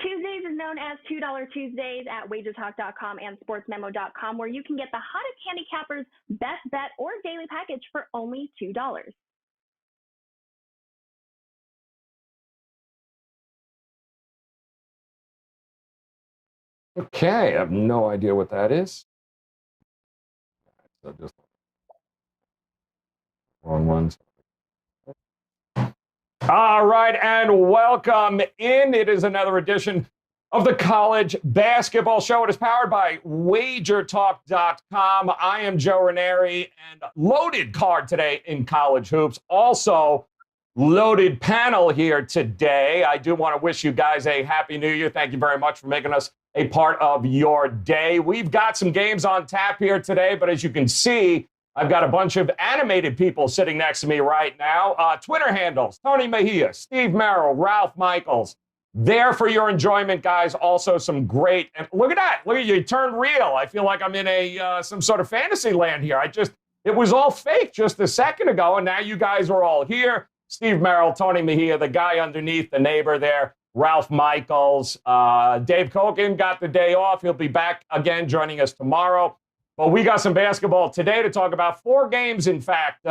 Tuesdays is known as $2 Tuesdays at WagerTalk.com and SportsMemo.com, where you can get the hottest handicappers' best bet or daily package for only $2. Okay, I have no idea what that is. So just wrong ones. All right, and welcome in. It is another edition of the College Basketball Show. It is powered by WagerTalk.com. I am Joe Raineri, and loaded card today in college hoops. Also, loaded panel here today. I do want to wish you guys a Happy New Year. Thank you very much for making us a part of your day. We've got some games on tap here today, but as you can see, I've got a bunch of animated people sitting next to me right now. Twitter handles, Tony Mejia, Steve Merrill, Ralph Michaels. There for your enjoyment, guys. Also some great, and look at that. Look at you, turned real. I feel like I'm in some sort of fantasy land here. It was all fake just a second ago, and now you guys are all here. Steve Merrill, Tony Mejia, the guy underneath, the neighbor there, Ralph Michaels. Dave Koken got the day off. He'll be back again joining us tomorrow. But we got some basketball today to talk about. 4 games, in fact,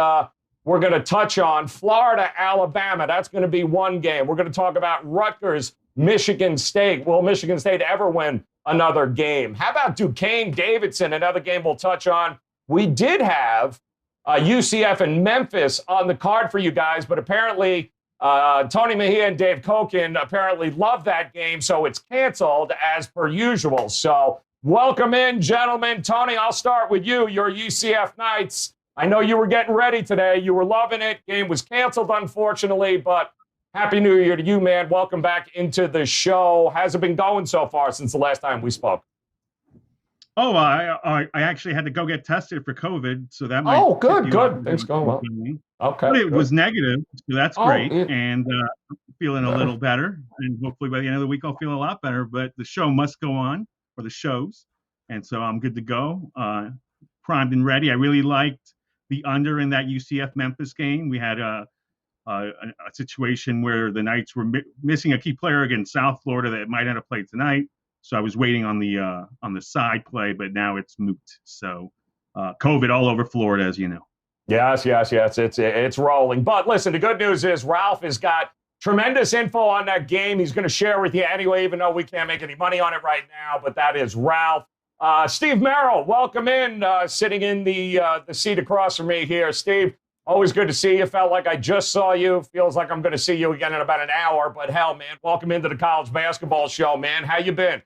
we're going to touch on. Florida, Alabama, that's going to be one game. We're going to talk about Rutgers, Michigan State. Will Michigan State ever win another game? How about Duquesne, Davidson, another game we'll touch on? We did have UCF and Memphis on the card for you guys, but apparently Tony Mejia and Dave Koken apparently love that game, so it's canceled as per usual. So welcome in, gentlemen. Tony, I'll start with you. Your UCF Knights. I know you were getting ready today. You were loving it. Game was canceled, unfortunately, but Happy New Year to you, man. Welcome back into the show. How's it been going so far since the last time we spoke? Oh, I actually had to go get tested for COVID, so that might. Oh, good. Things going well. Okay. But it was negative, so that's great, yeah. And feeling a little better, and hopefully by the end of the week I'll feel a lot better. But the show must go on, or the shows, and so I'm good to go, primed and ready. I really liked the under in that UCF Memphis game. We had a situation where the Knights were missing a key player against South Florida that might end up playing tonight. So I was waiting on the side play, but now it's moot. So COVID all over Florida, as you know. Yes. It's rolling. But listen, the good news is Ralph has got tremendous info on that game. He's going to share with you anyway, even though we can't make any money on it right now. But that is Ralph. Steve Merrill, welcome in, sitting in the seat across from me here. Steve, always good to see you. Felt like I just saw you. Feels like I'm going to see you again in about an hour. But hell, man, welcome into the College Basketball Show, man. How you been?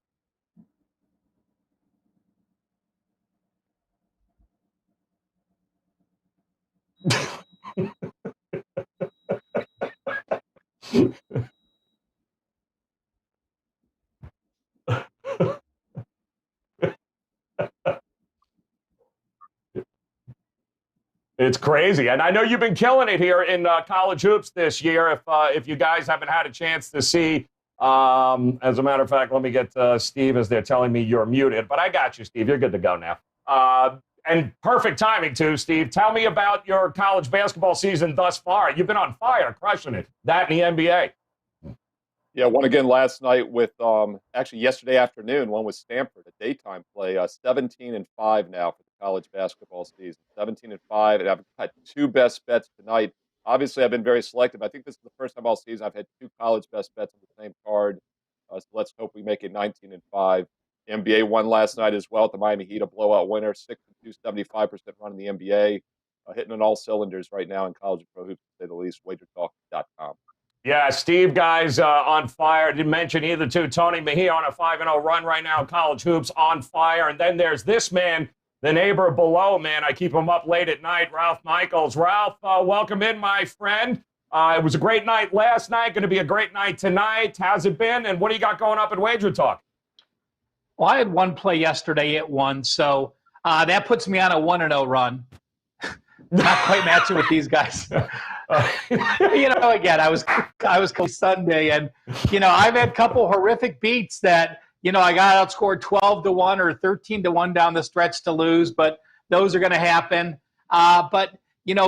It's crazy, and I know you've been killing it here in college hoops this year. If you guys haven't had a chance to see, as a matter of fact, let me get Steve as they're telling me you're muted. But I got you, Steve. You're good to go now. And perfect timing too, Steve. Tell me about your college basketball season thus far. You've been on fire, crushing it. That in the NBA. Yeah, one again last night with actually yesterday afternoon. One with Stanford, a daytime play. 17-5 now for the college basketball season. 17-5, and I've had 2 best bets tonight. Obviously, I've been very selective. I think this is the first time all season I've had 2 college best bets on the same card. So let's hope we make it 19-5. NBA won last night as well. The Miami Heat, a blowout winner, 6-2, 75% run in the NBA. Hitting on all cylinders right now in college and pro hoops, to say the least. WagerTalk.com. Yeah, Steve, guys, on fire. Didn't mention either two. Tony Mejia on a 5-0 run right now. College hoops on fire. And then there's this man, the neighbor below, man. I keep him up late at night, Ralph Michaels. Ralph, welcome in, my friend. It was a great night last night. Going to be a great night tonight. How's it been? And what do you got going up at Wager Talk? Well, I had one play yesterday at 1, so that puts me on a 1-0 run. Not quite matching with these guys. Again, I was Sunday, and I've had a couple horrific beats that I got outscored 12-1 or 13-1 down the stretch to lose, but those are going to happen. But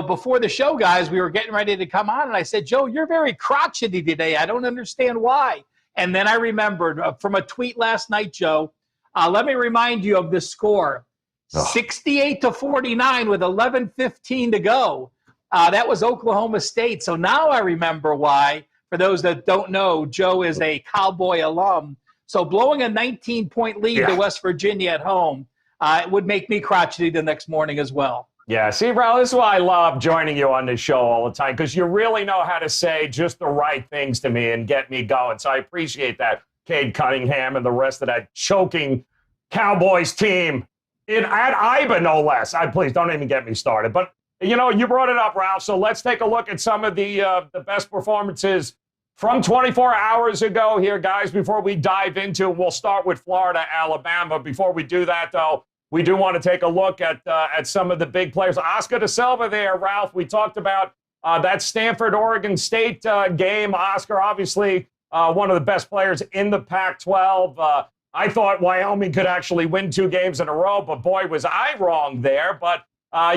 before the show, guys, we were getting ready to come on, and I said, Joe, you're very crotchety today. I don't understand why. And then I remembered from a tweet last night, Joe, let me remind you of this score. 68-49 with 11:15 to go. That was Oklahoma State. So now I remember why. For those that don't know, Joe is a Cowboy alum. So blowing a 19-point lead to West Virginia at home it would make me crotchety the next morning as well. Yeah, see, Ralph, this is why I love joining you on this show all the time, because you really know how to say just the right things to me and get me going. So I appreciate that, Cade Cunningham and the rest of that choking Cowboys team at IBA, no less. Please don't even get me started. But, you know, you brought it up, Ralph, so let's take a look at some of the best performances from 24 hours ago here, guys, before we dive into, we'll start with Florida, Alabama. Before we do that, though, we do want to take a look at some of the big players. Oscar da Silva there, Ralph. We talked about that Stanford-Oregon State game. Oscar, obviously, one of the best players in the Pac-12. I thought Wyoming could actually win 2 games in a row, but boy, was I wrong there. But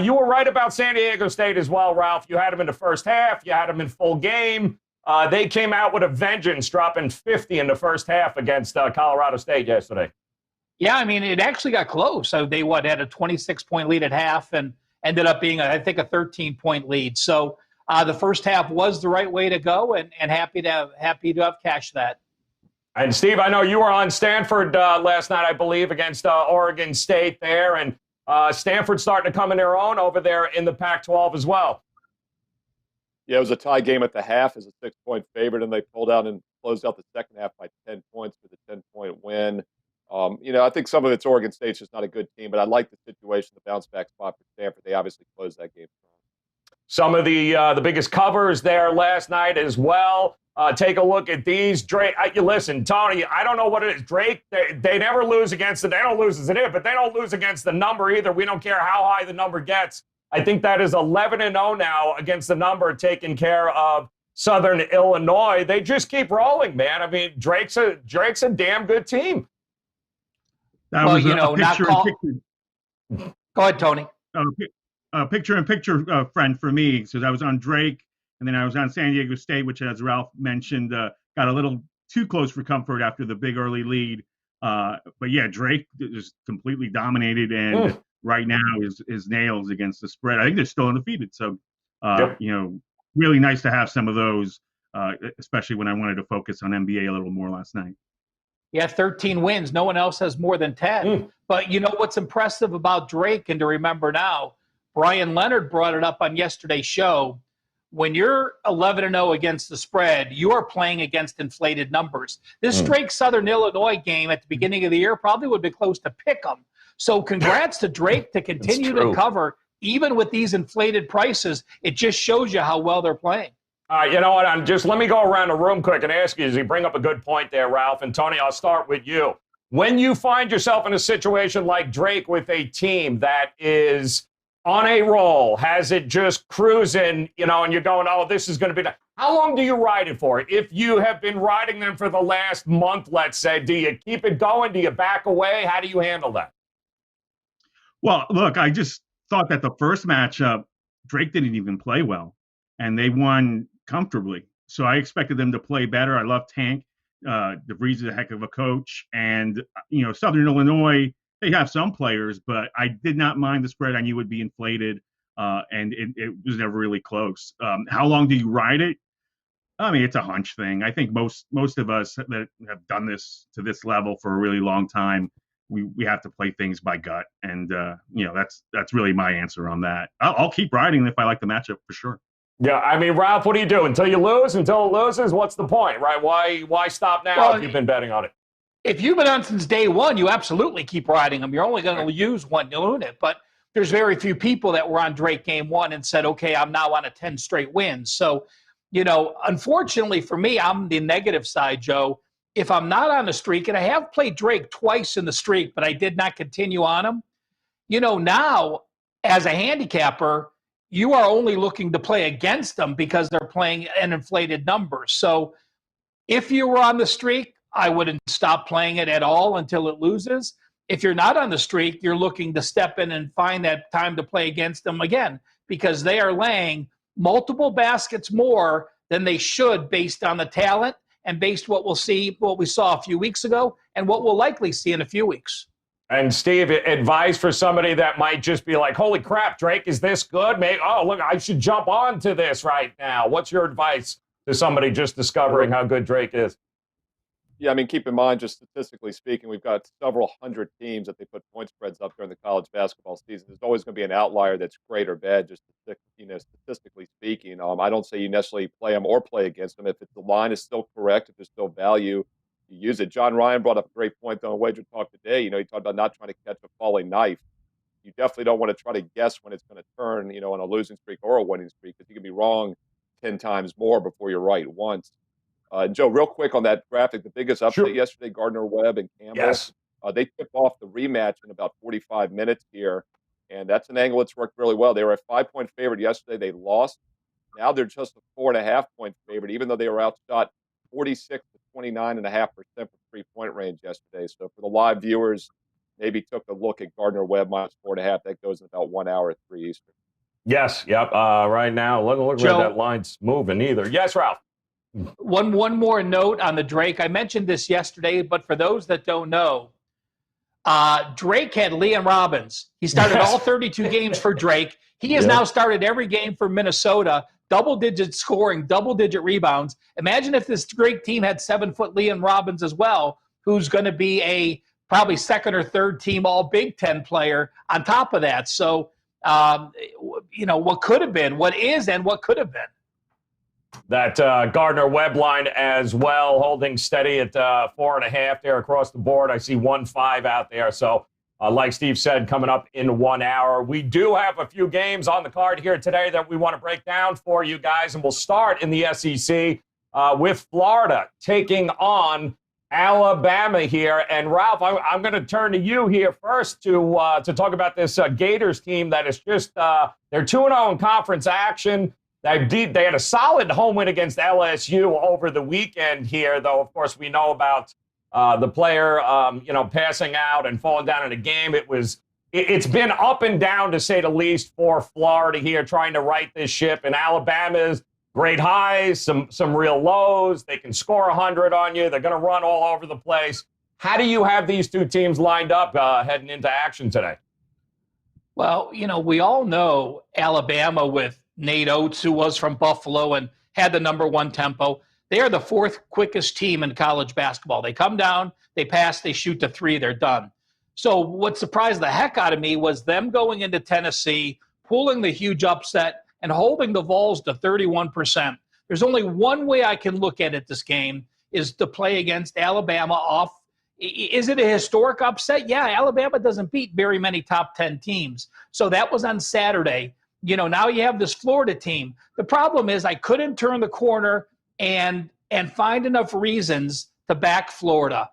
you were right about San Diego State as well, Ralph. You had them in the first half. You had them in full game. They came out with a vengeance, dropping 50 in the first half against Colorado State yesterday. Yeah, I mean, it actually got close. So they had a 26-point lead at half and ended up being, I think, a 13-point lead. So the first half was the right way to go, and happy to have cashed that. And Steve, I know you were on Stanford last night, I believe, against Oregon State there, and Stanford's starting to come in their own over there in the Pac-12 as well. Yeah, it was a tie game at the half as a 6-point favorite, and they pulled out and closed out the second half by 10 points for the 10-point win. You know, I think some of it's Oregon State's just not a good team, but I like the situation, the bounce back spot for Stanford. They obviously closed that game strong. Some of the biggest covers there last night as well. Take a look at these. Drake, listen, Tony, I don't know what it is. Drake, they never lose against it. They don't lose as it is, but they don't lose against the number either. We don't care how high the number gets. I think that is 11-0 now against the number, taking care of Southern Illinois. They just keep rolling, man. I mean, Drake's a damn good team. That was a picture. Go ahead, Tony. Picture-in-picture friend for me. So I was on Drake, and then I was on San Diego State, which, as Ralph mentioned, got a little too close for comfort after the big early lead. But yeah, Drake is completely dominated, and right now is nails against the spread. I think they're still undefeated. So, you know, really nice to have some of those, especially when I wanted to focus on NBA a little more last night. Yeah, 13 wins. No one else has more than 10. But you know what's impressive about Drake, and to remember now, Brian Leonard brought it up on yesterday's show. When you're 11-0 against the spread, you are playing against inflated numbers. This Drake Southern Illinois game at the beginning of the year probably would be close to pick 'em. So congrats to Drake to continue to cover, even with these inflated prices. It just shows you how well they're playing. You know what? Let me go around the room quick and ask you, as you bring up a good point there, Ralph. And Tony, I'll start with you. When you find yourself in a situation like Drake with a team that is on a roll, has it just cruising, you know, and you're going, oh, this is going to be how long do you ride it for? If you have been riding them for the last month, let's say, do you keep it going? Do you back away? How do you handle that? Well, look, I just thought that the first matchup, Drake didn't even play well, and they won comfortably. So I expected them to play better. I love Tank. DeVries is a heck of a coach. And, you know, Southern Illinois, they have some players, but I did not mind the spread. I knew it would be inflated, and it was never really close. How long do you ride it? I mean, it's a hunch thing. I think most of us that have done this to this level for a really long time, we have to play things by gut. And, you know, that's really my answer on that. I'll keep riding if I like the matchup for sure. Yeah, I mean, Ralph, what do you do? Until you lose? Until it loses? What's the point, right? Why stop now if you've been betting on it? If you've been on since day one, you absolutely keep riding them. You're only going to use one unit. But there's very few people that were on Drake game one and said, okay, I'm now on a 10 straight wins. So, you know, unfortunately for me, I'm the negative side, Joe. If I'm not on a streak, and I have played Drake twice in the streak, but I did not continue on him, you know, now as a handicapper, you are only looking to play against them because they're playing an inflated number. So if you were on the streak, I wouldn't stop playing it at all until it loses. If you're not on the streak, you're looking to step in and find that time to play against them again, because they are laying multiple baskets more than they should based on the talent and based what we saw a few weeks ago, and what we'll likely see in a few weeks. And Steve, advice for somebody that might just be like, holy crap, Drake, is this good? Maybe, oh, look, I should jump on to this right now. What's your advice to somebody just discovering how good Drake is? Yeah, I mean, keep in mind, just statistically speaking, we've got several hundred teams that they put point spreads up during the college basketball season. There's always going to be an outlier that's great or bad, just statistically speaking. I don't say you necessarily play them or play against them. If the line is still correct, if there's still value, you use it. John Ryan brought up a great point on Wager Talk today. He talked about not trying to catch a falling knife. You definitely don't want to try to guess when it's going to turn, on a losing streak or a winning streak, because you can be wrong 10 times more before you're right once. Joe, real quick on that graphic, the biggest upset yesterday, Gardner-Webb and Campbell. Yes. They tipped off the rematch in about 45 minutes here, and that's an angle that's worked really well. They were a 5-point favorite yesterday. They lost. Now they're just a 4.5-point favorite, even though they were outshot 46 to 29.5% for three-point range yesterday. So for the live viewers, maybe took a look at Gardner-Webb minus 4.5. That goes in about 1 hour at 3 Eastern. Yes. Yep. Right now, look Joe, where that line's moving either. Yes, Ralph. One more note on the Drake. I mentioned this yesterday, but for those that don't know, Drake had Liam Robbins. He started all 32 games for Drake. He has now started every game for Minnesota, double-digit scoring, double-digit rebounds. Imagine if this Drake team had 7-foot Liam Robbins as well, who's going to be a probably second or third team all Big Ten player on top of that. So, what could have been, what is, and what could have been. That Gardner-Webb line as well, holding steady at 4.5 there across the board. I see 1.5 out there. So, like Steve said, coming up in 1 hour. We do have a few games on the card here today that we want to break down for you guys, and we'll start in the SEC with Florida taking on Alabama here. And Ralph, I'm going to turn to you here first to talk about this Gators team that is just they're 2-0 in conference action. They had a solid home win against LSU over the weekend here, though, of course, we know about the player, passing out and falling down in a game. It's been up and down, to say the least, for Florida here, trying to right this ship. And Alabama's great highs, some real lows. They can score 100 on you. They're going to run all over the place. How do you have these two teams lined up heading into action today? Well, we all know Alabama with Nate Oates, who was from Buffalo and had the number one tempo. They are the fourth quickest team in college basketball. They come down, they pass, they shoot to three, they're done. So what surprised the heck out of me was them going into Tennessee, pulling the huge upset, and holding the Vols to 31%. There's only one way I can look at it this game, is to play against Alabama off. Is it a historic upset? Yeah, Alabama doesn't beat very many top 10 teams. So that was on Saturday. Now you have this Florida team. The problem is I couldn't turn the corner and find enough reasons to back Florida.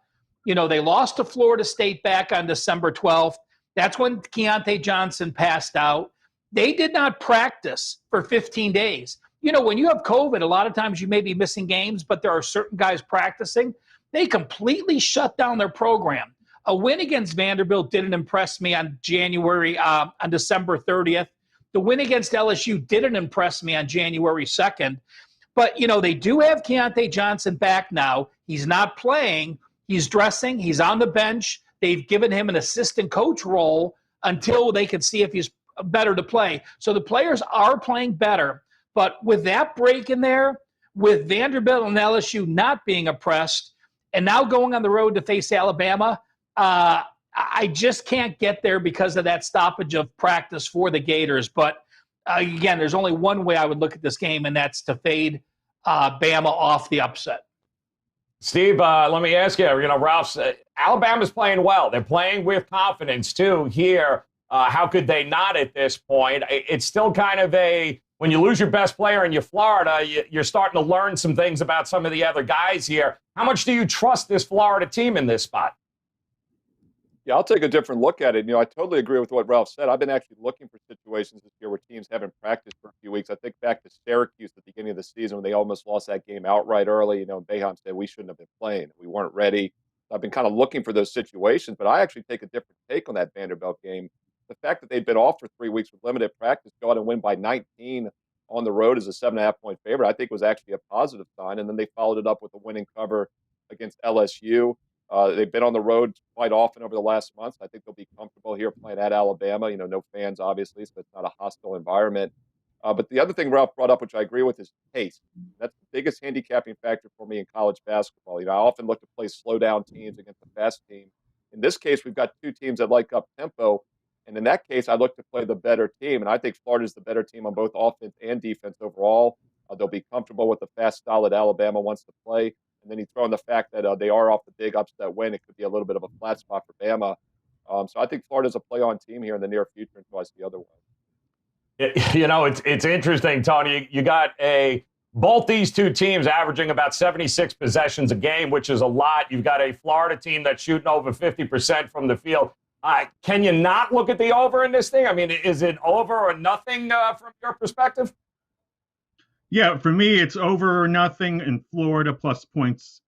They lost to Florida State back on December 12th. That's when Keontae Johnson passed out. They did not practice for 15 days. When you have COVID, a lot of times you may be missing games, but there are certain guys practicing. They completely shut down their program. A win against Vanderbilt didn't impress me on December 30th. The win against LSU didn't impress me on January 2nd. But, they do have Keontae Johnson back now. He's not playing. He's dressing. He's on the bench. They've given him an assistant coach role until they can see if he's better to play. So the players are playing better. But with that break in there, with Vanderbilt and LSU not being oppressed, and now going on the road to face Alabama, I just can't get there because of that stoppage of practice for the Gators. But again, there's only one way I would look at this game, and that's to fade Bama off the upset. Steve, let me ask you, Ralph's Alabama's playing well. They're playing with confidence, too, here. How could they not at this point? It's still kind of when you lose your best player in Florida, you're starting to learn some things about some of the other guys here. How much do you trust this Florida team in this spot? Yeah, I'll take a different look at it. I totally agree with what Ralph said. I've been actually looking for situations this year where teams haven't practiced for a few weeks. I think back to Syracuse at the beginning of the season when they almost lost that game outright early. And Boeheim said we shouldn't have been playing. We weren't ready. I've been kind of looking for those situations, but I actually take a different take on that Vanderbilt game. The fact that they've been off for 3 weeks with limited practice, go out and win by 19 on the road as a 7.5-point favorite, I think was actually a positive sign. And then they followed it up with a winning cover against LSU. They've been on the road quite often over the last months. I think they'll be comfortable here playing at Alabama. No fans, obviously, so it's not a hostile environment. But the other thing Ralph brought up, which I agree with, is pace. That's the biggest handicapping factor for me in college basketball. I often look to play slow down teams against a fast team. In this case, we've got two teams that like up tempo. And in that case, I look to play the better team. And I think Florida's the better team on both offense and defense overall. They'll be comfortable with the fast style that Alabama wants to play. And then you throw in the fact that they are off the big upset win. It could be a little bit of a flat spot for Bama. So I think Florida's a play-on team here in the near future until I see otherwise. It's interesting, Tony. You got both these two teams averaging about 76 possessions a game, which is a lot. You've got a Florida team that's shooting over 50% from the field. Can you not look at the over in this thing? I mean, is it over or nothing from your perspective? Yeah, for me, it's over or nothing in Florida plus points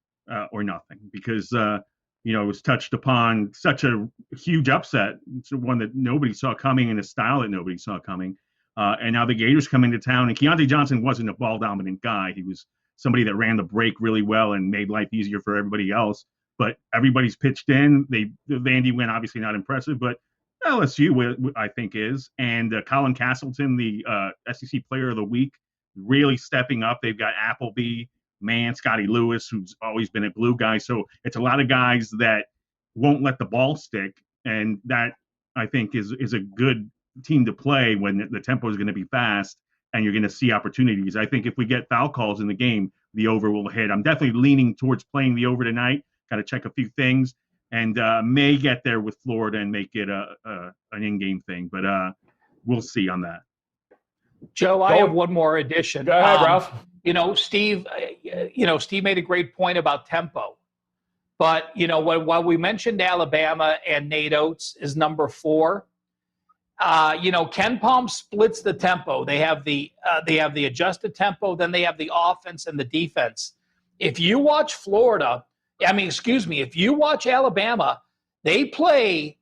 or nothing because, it was touched upon such a huge upset. It's one that nobody saw coming in a style that nobody saw coming. And now the Gators come into town, and Keontae Johnson wasn't a ball-dominant guy. He was somebody that ran the break really well and made life easier for everybody else. But everybody's pitched in. The Vandy win, obviously not impressive, but LSU, I think, is. And Colin Castleton, the SEC Player of the Week, really stepping up. They've got Appleby, Mann, Scotty Lewis, who's always been a glue guy. So it's a lot of guys that won't let the ball stick. And that, I think, is a good team to play when the tempo is going to be fast and you're going to see opportunities. I think if we get foul calls in the game, the over will hit. I'm definitely leaning towards playing the over tonight. Got to check a few things and may get there with Florida and make it an in-game thing. But we'll see on that. Joe, I have one more addition. Go ahead, Ralph. Steve made a great point about tempo. But, while we mentioned Alabama and Nate Oates is number 4, Ken Palm splits the tempo. They have the adjusted tempo, then they have the offense and the defense. If you watch if you watch Alabama, they play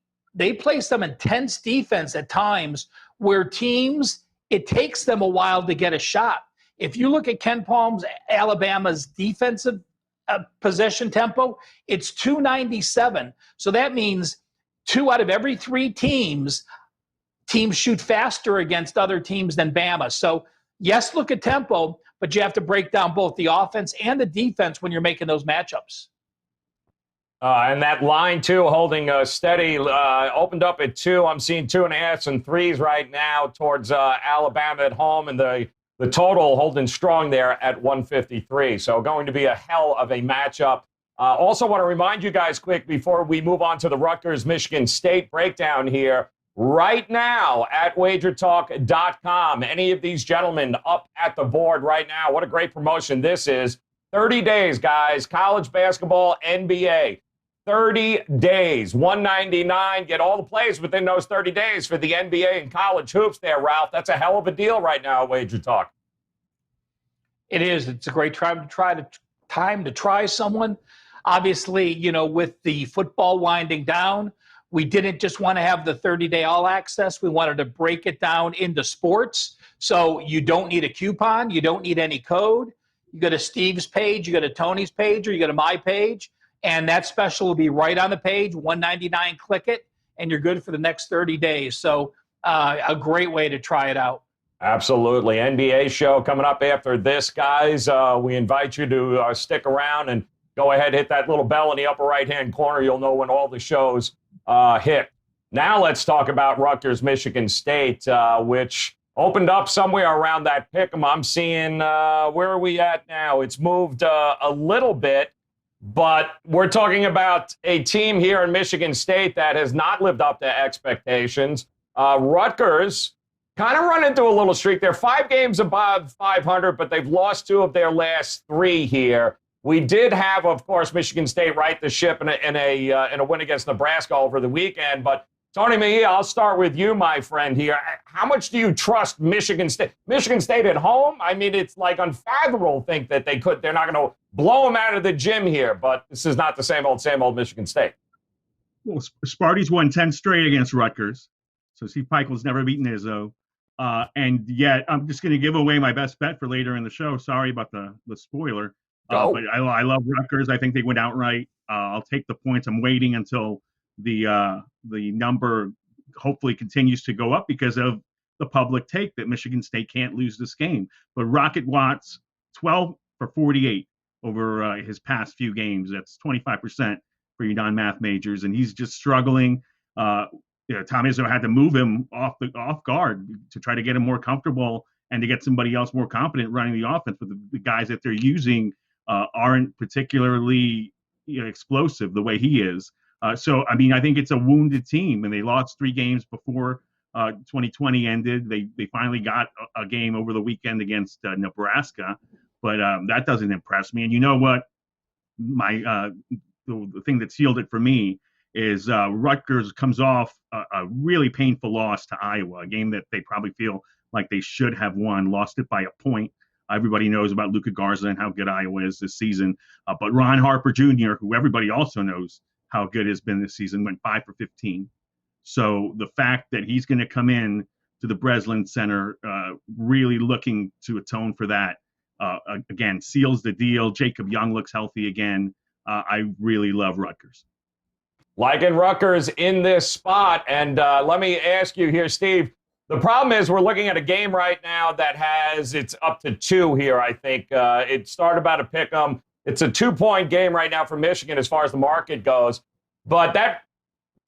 some intense defense at times where teams, it takes them a while to get a shot. If you look at Ken Palm's Alabama's defensive possession tempo, it's 297. So that means 2 out of every 3 teams shoot faster against other teams than Bama. So, yes, look at tempo, but you have to break down both the offense and the defense when you're making those matchups. And that line, too, holding steady, opened up at 2. I'm seeing 2.5s and 3s right now towards Alabama at home, and the total holding strong there at 153. So going to be a hell of a matchup. Also want to remind you guys quick before we move on to the Rutgers Michigan State breakdown here. Right now at WagerTalk.com, any of these gentlemen up at the board right now. What a great promotion this is. 30 days, guys. College basketball, NBA. 30 days. $199. Get all the plays within those 30 days for the NBA and college hoops there, Ralph. That's a hell of a deal right now at Wager Talk. It is. It's a great time to try someone. Obviously, with the football winding down, we didn't just want to have the 30-day all access. We wanted to break it down into sports. So you don't need a coupon. You don't need any code. You go to Steve's page, you go to Tony's page, or you go to my page, and that special will be right on the page, $199, click it, and you're good for the next 30 days. So a great way to try it out. Absolutely. NBA show coming up after this, guys. We invite you to stick around and go ahead, hit that little bell in the upper right-hand corner. You'll know when all the shows hit. Now let's talk about Rutgers, Michigan State, which opened up somewhere around that pick 'em. I'm seeing, where are we at now? It's moved a little bit, but we're talking about a team here in Michigan State that has not lived up to expectations. Rutgers kind of run into a little streak. They're 5 games above 500, but they've lost 2 of their last 3 here. We did have, of course, Michigan State right the ship in a win against Nebraska over the weekend. But Tony Mejia, I'll start with you, my friend here. How much do you trust Michigan State? Michigan State at home? I mean, it's like unfathomable to think that they're not going to blow them out of the gym here. But this is not the same old Michigan State. Well, Sparty's won 10 straight against Rutgers. So Steve Pikiell's never beaten Izzo. And yet, I'm just going to give away my best bet for later in the show. Sorry about the spoiler. But I love Rutgers. I think they went outright. I'll take the points. I'm waiting until the number hopefully continues to go up because of the public take that Michigan State can't lose this game. But Rocket Watts, 12 for 48 over his past few games. That's 25% for you non-math majors, and he's just struggling. Tom Izzo had to move him off guard to try to get him more comfortable and to get somebody else more competent running the offense. But the guys that they're using aren't particularly explosive the way he is. So, I mean, I think it's a wounded team, and they lost 3 games before 2020 ended. They finally got a game over the weekend against Nebraska, but that doesn't impress me. And you know what? The thing that sealed it for me is Rutgers comes off a really painful loss to Iowa, a game that they probably feel like they should have won, lost it by a point. Everybody knows about Luka Garza and how good Iowa is this season. But Ron Harper Jr., who everybody also knows how good has been this season, went 5 for 15. So the fact that he's going to come in to the Breslin Center really looking to atone for that, again, seals the deal. Jacob Young looks healthy again. I really love Rutgers. Liking Rutgers in this spot. And let me ask you here, Steve, the problem is we're looking at a game right now that it's up to 2 here, I think. It started about a pick 'em. It's a 2-point game right now for Michigan as far as the market goes. But that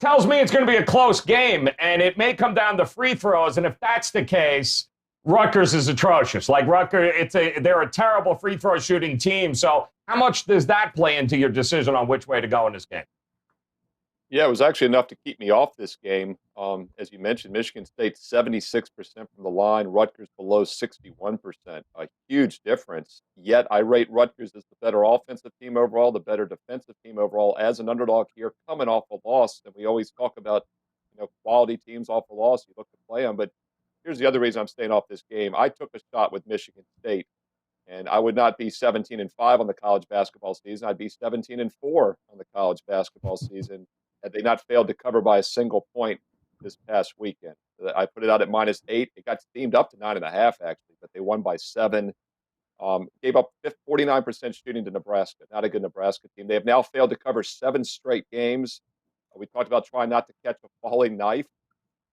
tells me it's going to be a close game, and it may come down to free throws. And if that's the case, Rutgers is atrocious. Like Rutgers, they're a terrible free throw shooting team. So how much does that play into your decision on which way to go in this game? Yeah, it was actually enough to keep me off this game. As you mentioned, Michigan State 76% from the line, Rutgers below 61%. A huge difference. Yet I rate Rutgers as the better offensive team overall, the better defensive team overall, as an underdog here, coming off a loss. And we always talk about, quality teams off a loss. You look to play them. But here's the other reason I'm staying off this game. I took a shot with Michigan State, and I would not be 17-5 on the college basketball season. I'd be 17-4 on the college basketball season had they not failed to cover by a single point this past weekend. I put it out at -8. It got steamed up to 9.5, actually, but they won by 7. Gave up 49% shooting to Nebraska. Not a good Nebraska team. They have now failed to cover 7 straight games. We talked about trying not to catch a falling knife.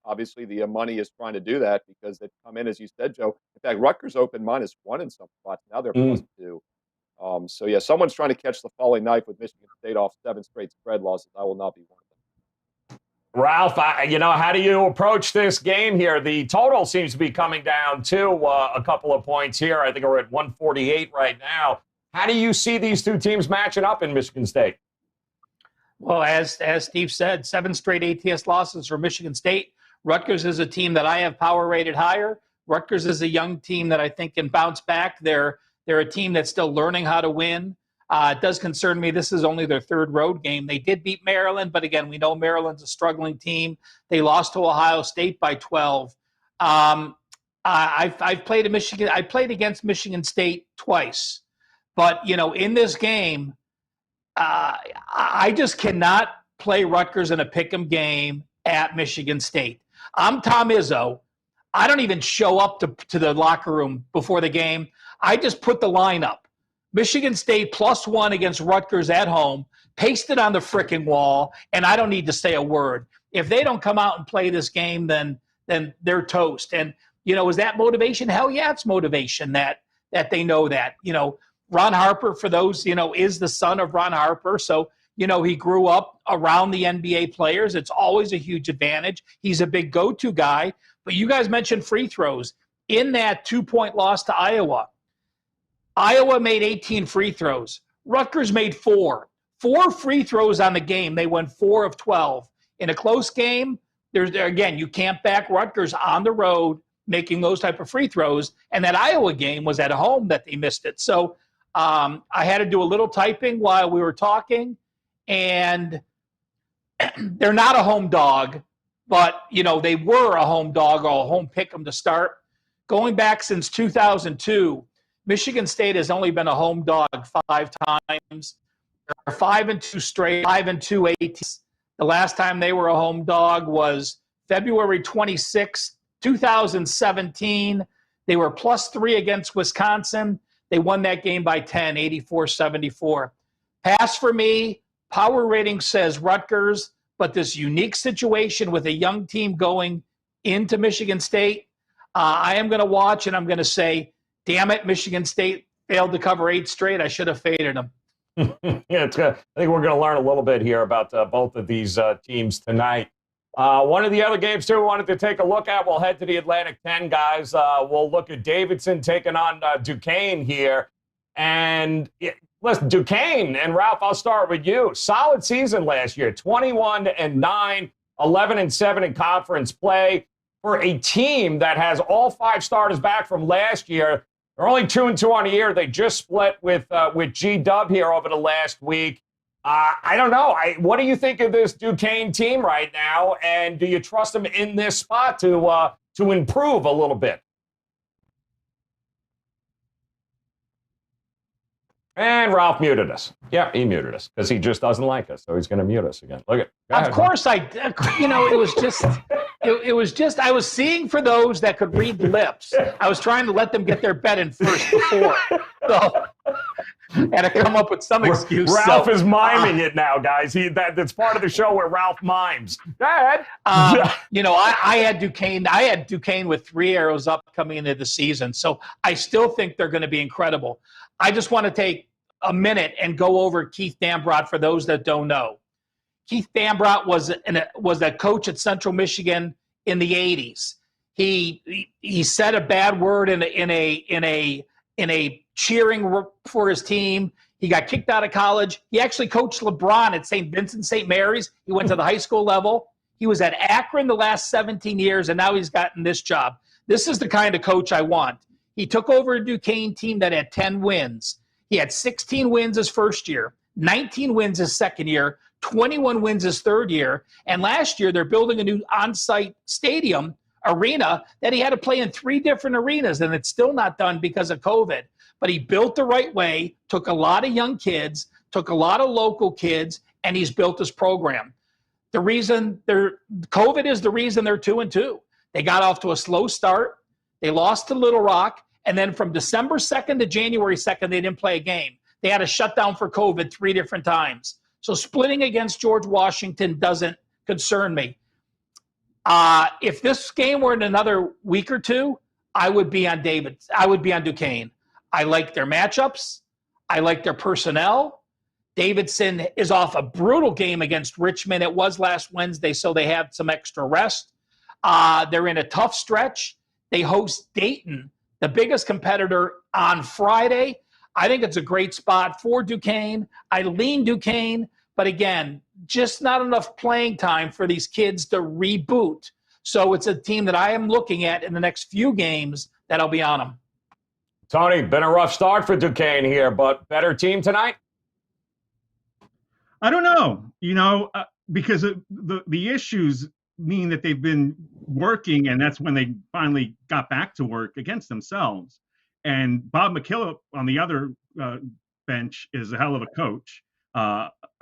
Obviously, the money is trying to do that because they've come in, as you said, Joe. In fact, Rutgers opened -1 in some spots. Now they're +2. So, yeah, someone's trying to catch the falling knife with Michigan State off 7 straight spread losses. I will not be one of them. Ralph, how do you approach this game here? The total seems to be coming down to a couple of points here. I think we're at 148 right now. How do you see these two teams matching up in Michigan State? Well, as Steve said, 7 straight ATS losses for Michigan State. Rutgers is a team that I have power rated higher. Rutgers is a young team that I think can bounce back. They're a team that's still learning how to win. It does concern me. This is only their 3rd road game. They did beat Maryland, but again, we know Maryland's a struggling team. They lost to Ohio State by 12. I've played in Michigan. I played against Michigan State twice, but in this game, I just cannot play Rutgers in a pick'em game at Michigan State. I'm Tom Izzo. I don't even show up to the locker room before the game. I just put the line up. Michigan State +1 against Rutgers at home, paste it on the frickin' wall, and I don't need to say a word. If they don't come out and play this game, then they're toast. And, is that motivation? Hell yeah, it's motivation that they know that. Ron Harper, for those, is the son of Ron Harper. So, he grew up around the NBA players. It's always a huge advantage. He's a big go-to guy. But you guys mentioned free throws. In that 2-point loss to Iowa made 18 free throws. Rutgers made 4. 4 free throws on the game. They won 4 of 12. In a close game, again, you can't back Rutgers on the road making those type of free throws. And that Iowa game was at home that they missed it. So I had to do a little typing while we were talking. And they're not a home dog, but, they were a home dog or a home pick 'em to start. Going back since 2002, Michigan State has only been a home dog 5 times. They're 5-2 straight, 5-2 ATS. The last time they were a home dog was February 26th 2017. They were +3 against Wisconsin. They won that game by 10, 84-74. Pass for me. Power rating says Rutgers, but this unique situation with a young team going into Michigan State, I am going to watch, and I'm going to say, damn it, Michigan State failed to cover 8 straight. I should have faded them. Yeah, I think we're going to learn a little bit here about both of these teams tonight. One of the other games, too, we wanted to take a look at. We'll head to the Atlantic 10, guys. We'll look at Davidson taking on Duquesne here. And listen, Duquesne, and Ralph, I'll start with you. Solid season last year, 21-9, 11-7 in conference play. For a team that has all 5 starters back from last year, they're only 2-2 on the year. They just split with G-Dub here over the last week. I don't know. What do you think of this Duquesne team right now? And do you trust them in this spot to improve a little bit? And Ralph muted us. Yeah, he muted us because he just doesn't like us. So he's going to mute us again. Look at. Of course, it was just. It was just, I was seeing for those that could read lips. I was trying to let them get their bet in first before. So had to come up with some excuse. Ralph is miming it now, guys. That's part of the show where Ralph mimes. Go ahead. I had Duquesne. I had Duquesne with 3 arrows up coming into the season. So I still think they're going to be incredible. I just want to take a minute and go over Keith Dambrot for those that don't know. Keith Dambrot was a coach at Central Michigan in the 80s. He said a bad word in a cheering for his team. He got kicked out of college. He actually coached LeBron at St. Vincent St. Mary's. He went to the high school level. He was at Akron the last 17 years, and now he's gotten this job. This is the kind of coach I want. He took over a Duquesne team that had 10 wins. He had 16 wins his first year, 19 wins his second year, 21 wins his third year. And last year, they're building a new on-site stadium arena that he had to play in 3 different arenas, and it's still not done because of COVID. But he built the right way, took a lot of young kids, took a lot of local kids, and he's built this program. The reason COVID is the reason they're 2-2. They got off to a slow start. They lost to Little Rock. And then from December 2nd to January 2nd, they didn't play a game. They had a shutdown for COVID 3 different times. So splitting against George Washington doesn't concern me. If this game were in another week or 2, I would be on Duquesne. I like their matchups. I like their personnel. Davidson is off a brutal game against Richmond. It was last Wednesday, so they have some extra rest. They're in a tough stretch. They host Dayton, the biggest competitor, on Friday. I think it's a great spot for Duquesne. I lean Duquesne, but again, just not enough playing time for these kids to reboot. So it's a team that I am looking at in the next few games that I'll be on them. Tony, been a rough start for Duquesne here, but better team tonight? I don't know, because the issues mean that they've been working, and that's when they finally got back to work against themselves. And Bob McKillop on the other bench is a hell of a coach.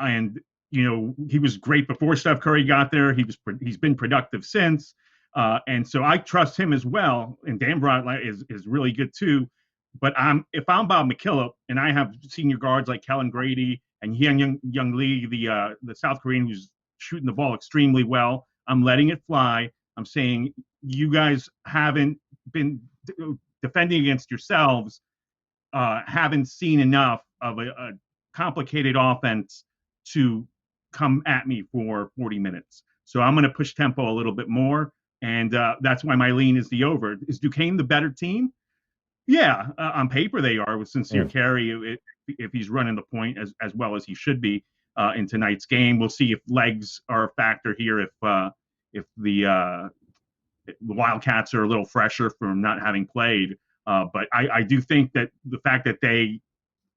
And, he was great before Steph Curry got there. He's been productive since. And so I trust him as well. And Dambrot is really good too. But if I'm Bob McKillop and I have senior guards like Kellen Grady and Young Lee, the South Korean who's shooting the ball extremely well, I'm letting it fly. I'm saying you guys haven't been defending against yourselves, haven't seen enough of a complicated offense to come at me for 40 minutes. So I'm going to push tempo a little bit more, and that's why my lean is the over. Is Duquesne the better team? Yeah, on paper they are with Sincere Carey if he's running the point as well as he should be in tonight's game. We'll see if legs are a factor here, if the Wildcats are a little fresher from not having played. But I do think that the fact that they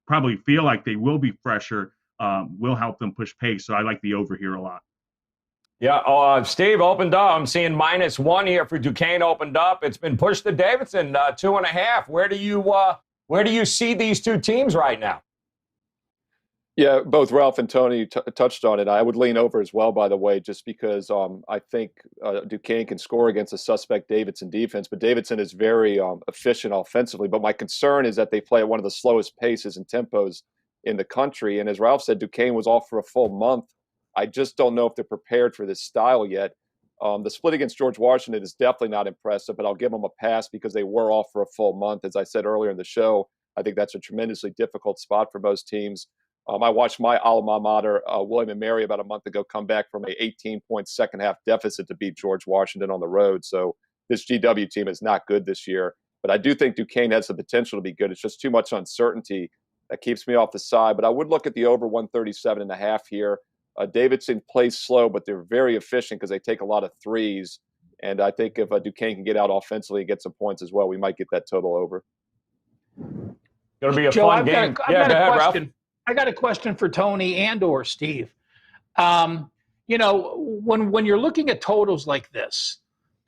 probably feel like they will be fresher will help them push pace. So I like the over here a lot. Yeah, Steve opened up. I'm seeing -1 here for Duquesne opened up. It's been pushed to Davidson 2.5. Where do you see these two teams right now? Yeah, both Ralph and Tony touched on it. I would lean over as well, by the way, just because I think Duquesne can score against a suspect Davidson defense, but Davidson is very efficient offensively. But my concern is that they play at one of the slowest paces and tempos in the country. And as Ralph said, Duquesne was off for a full month. I just don't know if they're prepared for this style yet. The split against George Washington is definitely not impressive, but I'll give them a pass because they were off for a full month. As I said earlier in the show, I think that's a tremendously difficult spot for most teams. I watched my alma mater, William & Mary, about a month ago come back from a 18-point second-half deficit to beat George Washington on the road. So this GW team is not good this year. But I do think Duquesne has the potential to be good. It's just too much uncertainty that keeps me off the side. But I would look at the over 137.5 here. Davidson plays slow, but they're very efficient because they take a lot of threes. And I think if Duquesne can get out offensively and get some points as well, we might get that total over. Going to be a fun game. I've got a question. Ralph. I got a question for Tony and or Steve. When you're looking at totals like this,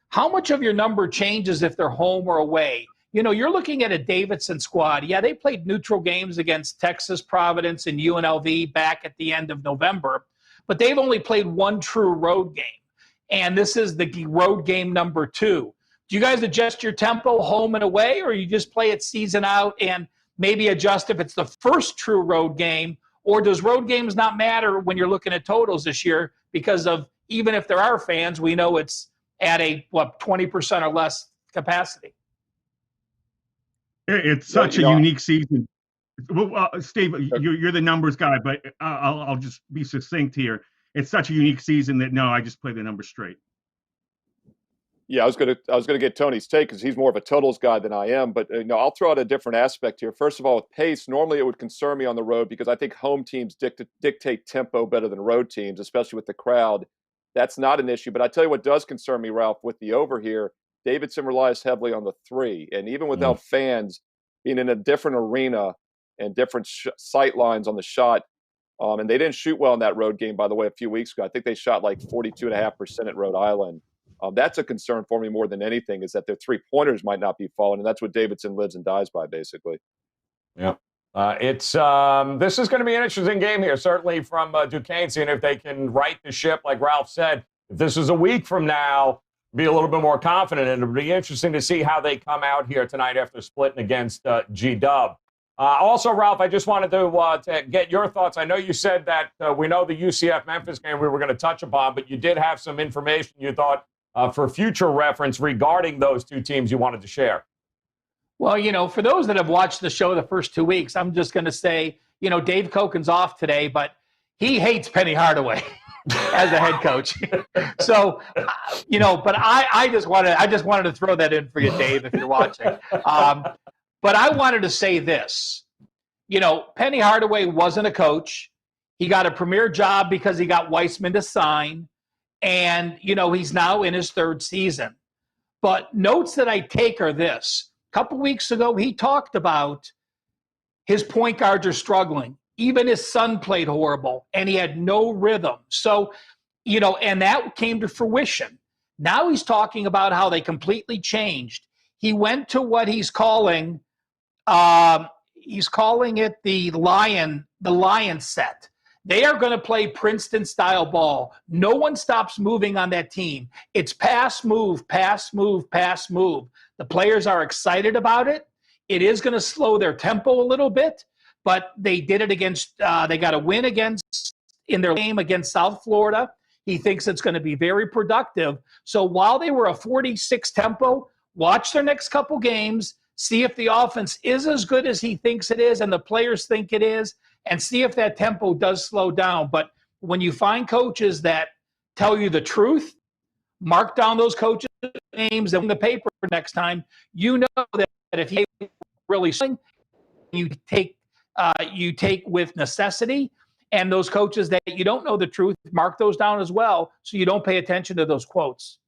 how much of your number changes if they're home or away? You're looking at a Davidson squad. Yeah, they played neutral games against Texas, Providence, and UNLV back at the end of November, but they've only played one true road game, and this is the road game number 2. Do you guys adjust your tempo home and away, or you just play it season out and maybe adjust if it's the first true road game, or does road games not matter when you're looking at totals this year because of, even if there are fans, we know it's at a 20% or less capacity? It's such a unique season. Well, Steve, you're the numbers guy, but I'll just be succinct here. It's such a unique season that I just play the numbers straight. Yeah, I was gonna get Tony's take because he's more of a totals guy than I am. But I'll throw out a different aspect here. First of all, with pace, normally it would concern me on the road because I think home teams dictate tempo better than road teams, especially with the crowd. That's not an issue. But I tell you what does concern me, Ralph, with the over here. Davidson relies heavily on the 3, and even without fans, being in a different arena and different sight lines on the shot. And they didn't shoot well in that road game, by the way, a few weeks ago. I think they shot like 42.5% at Rhode Island. That's a concern for me more than anything, is that their 3-pointers might not be falling, and that's what Davidson lives and dies by, basically. Yeah. This is going to be an interesting game here, certainly from Duquesne, seeing if they can right the ship, like Ralph said. If this is a week from now, be a little bit more confident, and it'll be interesting to see how they come out here tonight after splitting against G-Dub. Also, Ralph, I just wanted to get your thoughts. I know you said that we know the UCF-Memphis game we were going to touch upon, but you did have some information you thought for future reference regarding those two teams you wanted to share. Well, for those that have watched the show the first 2 weeks, I'm just going to say, Dave Koken's off today, but he hates Penny Hardaway as a head coach. So, but I just wanted to throw that in for you, Dave, if you're watching. But I wanted to say this. Penny Hardaway wasn't a coach. He got a premier job because he got Weissman to sign. And, he's now in his 3rd season. But notes that I take are this. A couple weeks ago, he talked about his point guards are struggling. Even his son played horrible, and he had no rhythm. So, and that came to fruition. Now he's talking about how they completely changed. He went to what he's calling it the lion set. They are going to play Princeton-style ball. No one stops moving on that team. It's pass, move, pass, move, pass, move. The players are excited about it. It is going to slow their tempo a little bit, but they did it against they got a win in their game against South Florida. He thinks it's going to be very productive. So while they were a 46 tempo, watch their next couple games, see if the offense is as good as he thinks it is and the players think it is, and see if that tempo does slow down. But when you find coaches that tell you the truth, mark down those coaches' names and in the paper next time, you know that if you really swing, you take with necessity. And those coaches that you don't know the truth, mark those down as well so you don't pay attention to those quotes.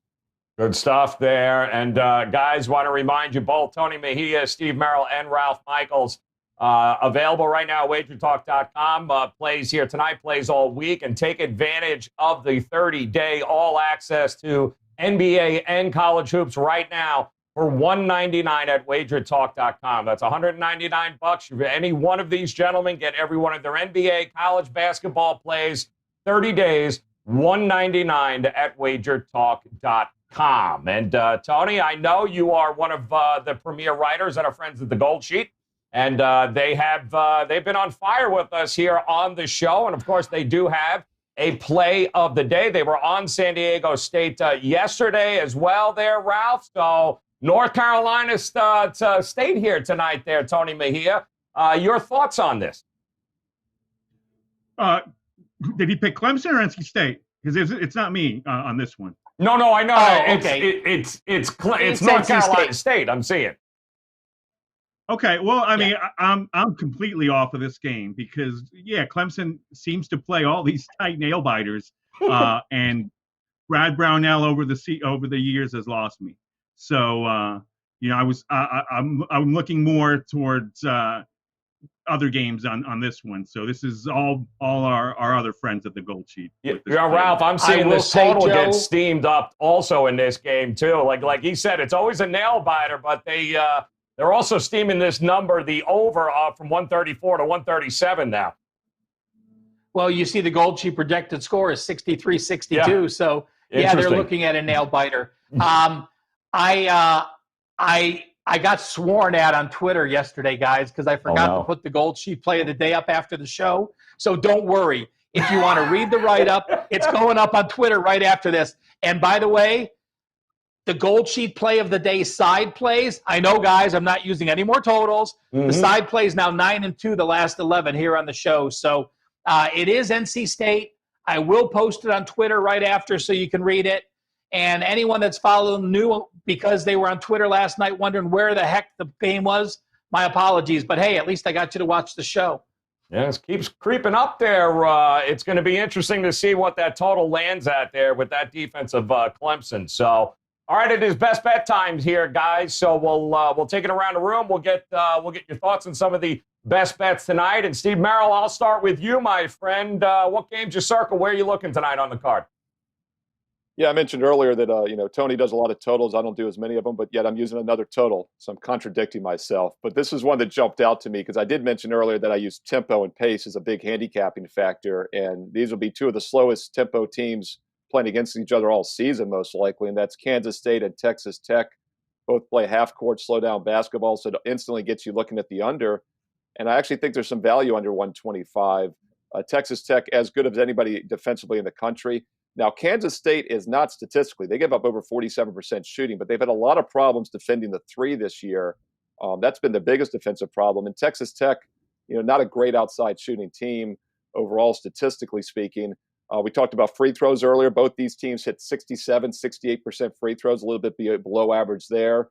Good stuff there. And guys, want to remind you both, Tony Mejia, Steve Merrill, and Ralph Michaels, available right now at WagerTalk.com. Plays here tonight, plays all week, and take advantage of the 30-day all access to NBA and college hoops right now for $199 at WagerTalk.com. That's $199. Any one of these gentlemen get every one of their NBA, college basketball plays, 30 days, $199 at WagerTalk.com. And Tony, I know you are one of the premier writers at our friends at the Gold Sheet, and they've been on fire with us here on the show. And of course, they do have a play of the day. They were on San Diego State yesterday as well there, Ralph. So North Carolina stayed here tonight there, Tony Mejia. Your thoughts on this? Did he pick Clemson or NC State? Because it's not me on this one. No, I know. Oh, okay. It's North Carolina State. I'm seeing. Okay, well, I mean, I'm completely off of this game because Clemson seems to play all these tight nail biters, and Brad Brownell over the years has lost me. So I'm looking more towards other games on this one. So this is all our other friends at the Gold Sheet. Yeah, Ralph, I'm seeing this total get steamed up also in this game too. Like he said, it's always a nail biter, but they're also steaming this number, the over, from 134 to 137 now. Well, you see the Gold Sheet projected score is 63-62. Yeah. So, they're looking at a nail biter. I got sworn at on Twitter yesterday, guys, because I forgot to put the Gold Sheet play of the day up after the show. So don't worry. If you want to read the write-up, it's going up on Twitter right after this. And by the way, the Gold Sheet play of the day side plays. I know, guys, I'm not using any more totals. Mm-hmm. The side plays now 9-2, the last 11 here on the show. So it is NC State. I will post it on Twitter right after so you can read it. And anyone that's following knew because they were on Twitter last night wondering where the heck the game was, my apologies. But, hey, at least I got you to watch the show. Yes, keeps creeping up there. It's going to be interesting to see what that total lands at there with that defense of Clemson. So, all right, it is best bet time here, guys. So we'll take it around the room. We'll get your thoughts on some of the best bets tonight. And Steve Merrill, I'll start with you, my friend. What games you circle? Where are you looking tonight on the card? Yeah, I mentioned earlier that Tony does a lot of totals. I don't do as many of them, but yet I'm using another total, so I'm contradicting myself. But this is one that jumped out to me because I did mention earlier that I use tempo and pace as a big handicapping factor, and these will be two of the slowest tempo teams playing against each other all season, most likely, and that's Kansas State and Texas Tech. Both play half-court, slow-down basketball, so it instantly gets you looking at the under. And I actually think there's some value under 125. Texas Tech, as good as anybody defensively in the country. Now, Kansas State is not statistically. They give up over 47% shooting, but they've had a lot of problems defending the three this year. That's been the biggest defensive problem. And Texas Tech, not a great outside shooting team overall, statistically speaking. We talked about free throws earlier. Both these teams hit 67, 68% free throws, a little bit below average there.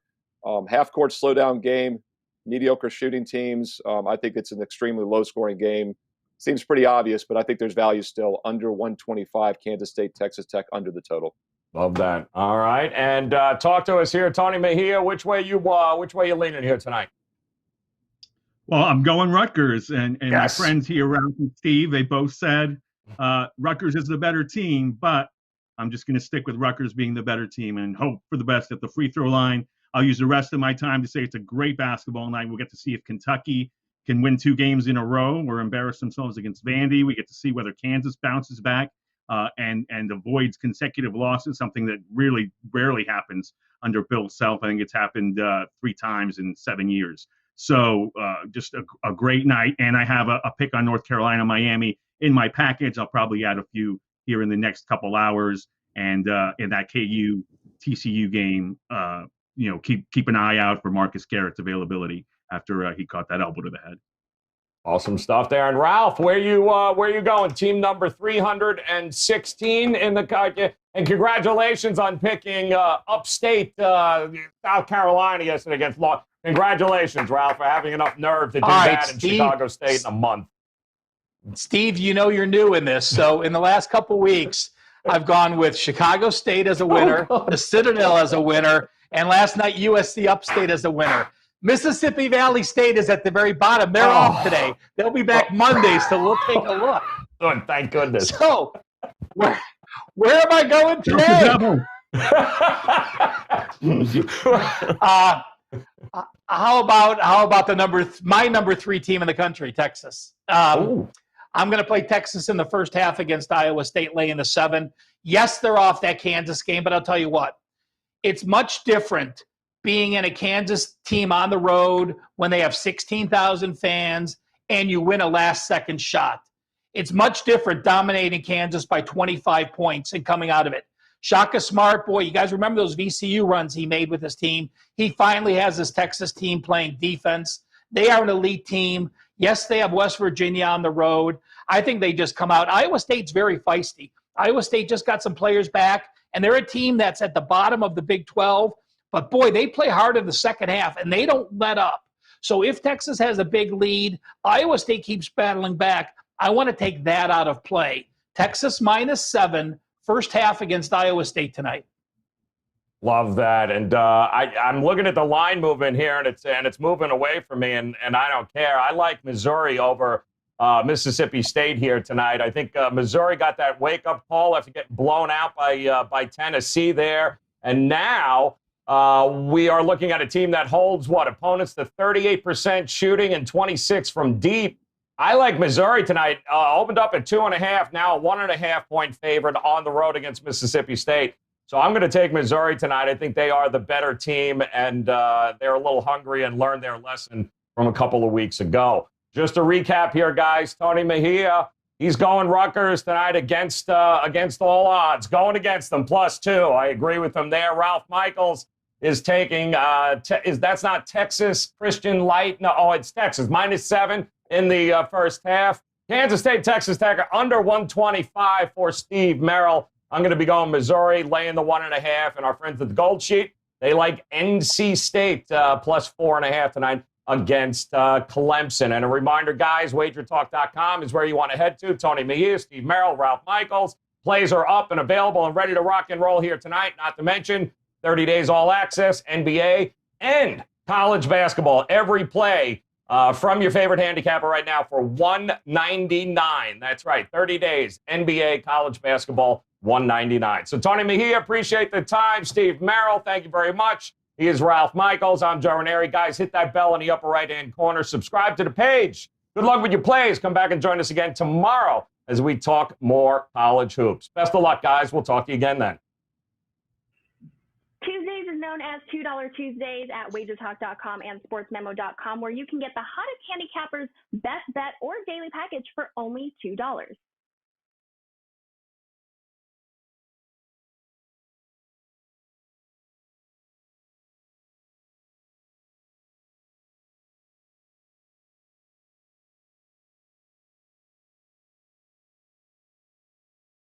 Half-court slowdown game, mediocre shooting teams. I think it's an extremely low-scoring game. Seems pretty obvious, but I think there's value still under 125. Kansas State, Texas Tech under the total. Love that. All right, and talk to us here, Tony Mejia. Which way you leaning here tonight? Well, I'm going Rutgers, and my friends here, Ralph and Steve, they both said Rutgers is the better team, but I'm just going to stick with Rutgers being the better team and hope for the best at the free throw line. I'll use the rest of my time to say it's a great basketball night. We'll get to see if Kentucky can win 2 games in a row or embarrass themselves against Vandy. We get to see whether Kansas bounces back and avoids consecutive losses, something that really rarely happens under Bill Self. I think it's happened 3 times in 7 years. So just a great night. And I have a pick on North Carolina, Miami in my package. I'll probably add a few here in the next couple hours. And in that KU TCU game, keep an eye out for Marcus Garrett's availability after he caught that elbow to the head. Awesome stuff there. And Ralph, where you going? Team number 316 in the card. And congratulations on picking upstate South Carolina yesterday against Law. Congratulations, Ralph, for having enough nerve to do that in Chicago State in a month. Steve, you're new in this. So in the last couple weeks, I've gone with Chicago State as a winner, the Citadel as a winner, and last night USC Upstate as a winner. Mississippi Valley State is at the very bottom. They're off today. They'll be back Monday, so we'll take a look. Good, thank goodness. So, where am I going today? How about my number 3 team in the country, Texas? I'm going to play Texas in the first half against Iowa State, laying the 7. Yes, they're off that Kansas game, but I'll tell you what, it's much different being in a Kansas team on the road when they have 16,000 fans and you win a last-second shot. It's much different dominating Kansas by 25 points and coming out of it. Shaka Smart, boy, you guys remember those VCU runs he made with his team? He finally has this Texas team playing defense. They are an elite team. Yes, they have West Virginia on the road. I think they just come out. Iowa State's very feisty. Iowa State just got some players back, and they're a team that's at the bottom of the Big 12. But, boy, they play hard in the second half, and they don't let up. So if Texas has a big lead, Iowa State keeps battling back. I want to take that out of play. Texas -7, first half against Iowa State tonight. Love that. And I'm looking at the line movement here, and it's moving away from me, and I don't care. I like Missouri over Mississippi State here tonight. I think Missouri got that wake-up call after getting blown out by Tennessee there. And now we are looking at a team that holds, opponents to 38% shooting and 26 from deep. I like Missouri tonight. Opened up at 2.5, now a 1.5-point favorite on the road against Mississippi State. So I'm going to take Missouri tonight. I think they are the better team, and they're a little hungry and learned their lesson from a couple of weeks ago. Just a recap here, guys. Tony Mejia, he's going Rutgers tonight against all odds, going against them, +2. I agree with him there. Ralph Michaels is taking, that's not Texas Christian Light. No, it's Texas, -7 in the first half. Kansas State, Texas Tech under 125 for Steve Merrill. I'm going to be going Missouri, laying the 1.5. And our friends at the Gold Sheet, they like NC State +4.5 tonight against Clemson. And a reminder, guys, WagerTalk.com is where you want to head to. Tony Mejia, Steve Merrill, Ralph Michaels. Plays are up and available and ready to rock and roll here tonight. Not to mention 30 days all access, NBA, and college basketball. Every play from your favorite handicapper right now for $199. That's right, 30 days, NBA, college basketball, $199. So Tony Mejia, appreciate the time. Steve Merrill, thank you very much. He is Ralph Michaels. I'm Joe Raineri. Guys, hit that bell in the upper right-hand corner. Subscribe to the page. Good luck with your plays. Come back and join us again tomorrow as we talk more college hoops. Best of luck, guys. We'll talk to you again then. Tuesdays is known as $2 Tuesdays at WagerTalk.com and SportsMemo.com, where you can get the hottest handicappers' best bet or daily package for only $2.